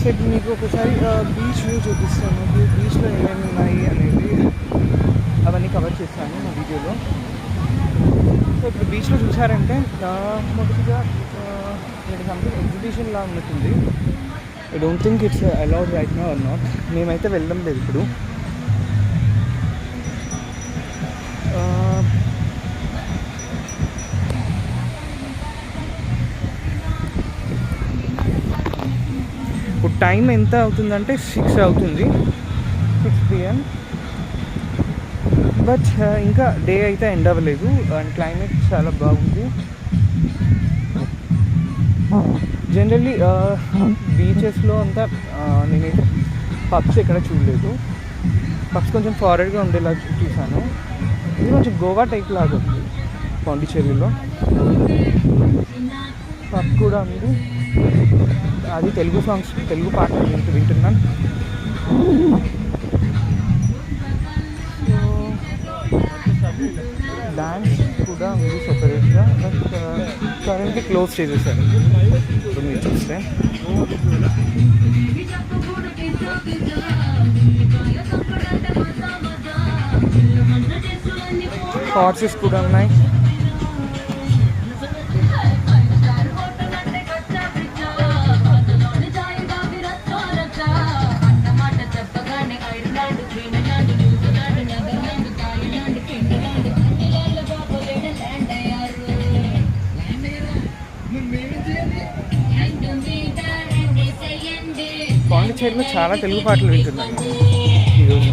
Set మీకు ఒకసారి beach view చూపిస్తాను. బీచ్లో ఏమేమి ఉన్నాయి అనేది అవన్నీ కవర్ చేస్తాను నా వీడియోలో. సో ఇప్పుడు బీచ్లో చూసారంటే మొదటిగా ఇక్కడ సంథింగ్ ఎగ్జిబిషన్ లా ఉన్నట్టుంది. I don't think it's allowed right now or not. మేమైతే వెళ్ళడం లేదు ఇప్పుడు. ఇప్పుడు టైం ఎంత అవుతుందంటే 6 అవుతుంది, 6 PM. బట్ ఇంకా డే అయితే ఎండ్ అవ్వలేదు అండ్ క్లైమేట్ చాలా బాగుంది. జనరల్లీ బీచెస్లో అంతా నేనైతే పబ్స్ ఎక్కడ చూడలేదు. పబ్స్ కొంచెం ఫారెడ్గా ఉండేలా చూసాను. ఇది కొంచెం గోవా టైప్ లాగా ఉంది. పాండిచ్చేరిలో పబ్ కూడా ఉంది. అది తెలుగు సాంగ్స్, తెలుగు పాటలు వింటున్నాను. డాన్స్ కూడా ఉంది సెపరేట్గా. బట్ కరెంట్లీ క్లోజ్ చేసేసారు. ఇప్పుడు మీరు చూస్తే హార్సెస్ కూడా ఉన్నాయి. పాండిచ్చేరిలో చాలా తెలుగు పాటలు వింటున్నాను ఈరోజు.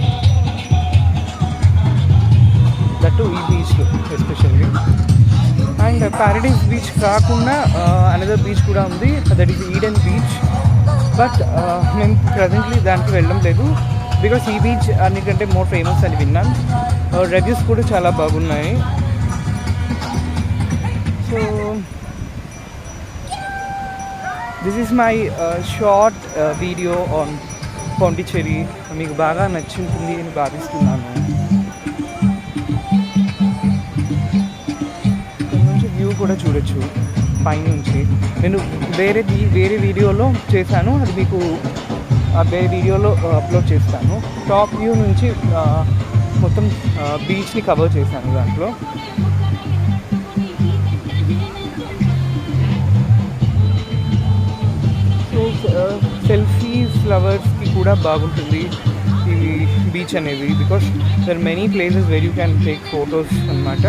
దట్టు ఈ బీచ్లో ఎస్పెషల్లీ. అండ్ ప్యారడైజ్ బీచ్ కాకుండా అనదర్ బీచ్ కూడా ఉంది, that is Eden beach. But మేము ప్రజెంట్లీ దానికి వెళ్ళడం లేదు బికాస్ ఈ బీచ్ అన్నిటికంటే మోర్ ఫేమస్ అని విన్నాను. రివ్యూస్ కూడా చాలా బాగున్నాయి. So this is my short video on Pondicherry. మీకు బాగా నచ్చుంటుంది అని భావిస్తున్నాను. ఇక్కడ నుంచి వ్యూ కూడా చూడొచ్చు పైనుంచి. నేను వేరే వీడియోలో చేశాను, అది మీకు వేరే వీడియోలో అప్లోడ్ చేస్తాను. టాప్ వ్యూ నుంచి మొత్తం బీచ్ని కవర్ చేశాను దాంట్లో. సెల్ఫీస్ లవర్స్కి కూడా బాగుంటుంది ఈ బీచ్ అనేది, because there many places where you can take photos అన్నమాట.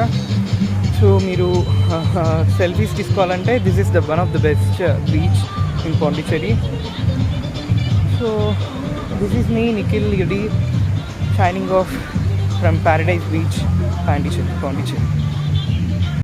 సో మీరు సెల్ఫీస్ తీసుకోవాలంటే this is one of the best beach in Pondicherry. So this is me Nikhil Yudi signing off from Paradise Beach, Pondicherry.